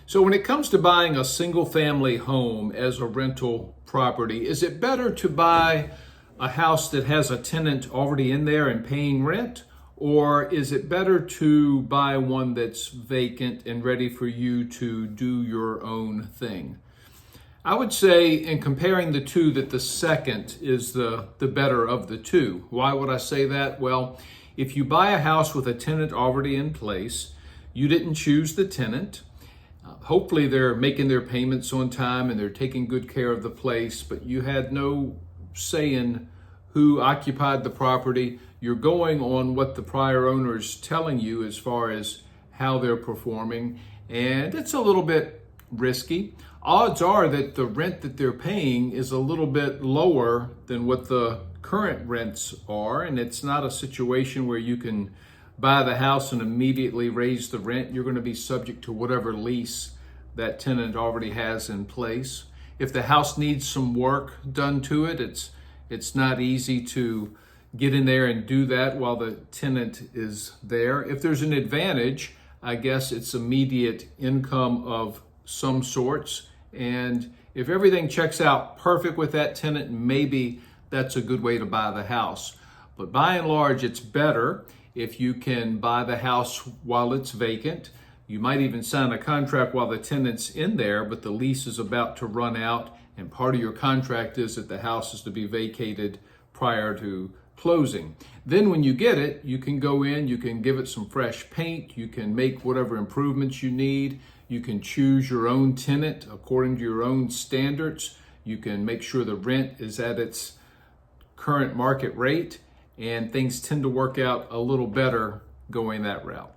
So when it comes to buying a single family home as a rental property, is it better to buy a house that has a tenant already in there and paying rent? Or is it better to buy one that's vacant and ready for you to do your own thing? I would say, in comparing the two, that the second is the better of the two. Why would I say that? Well, if you buy a house with a tenant already in place, you didn't choose the tenant. Hopefully they're making their payments on time and they're taking good care of the place, but you had no say in who occupied the property. You're going on what the prior owner is telling you as far as how they're performing, and it's a little bit risky. Odds are that the rent that they're paying is a little bit lower than what the current rents are, and it's not a situation where you can buy the house and immediately raise the rent. You're going to be subject to whatever lease that tenant already has in place. If the house needs some work done to it, it's not easy to get in there and do that while the tenant is there. If there's an advantage, I guess it's immediate income of some sorts. And if everything checks out perfect with that tenant, maybe that's a good way to buy the house. But by and large, it's better if you can buy the house while it's vacant. You might even sign a contract while the tenant's in there, but the lease is about to run out, and part of your contract is that the house is to be vacated prior to closing. Then when you get it, you can go in, you can give it some fresh paint, you can make whatever improvements you need, you can choose your own tenant according to your own standards, you can make sure the rent is at its current market rate, and things tend to work out a little better going that route.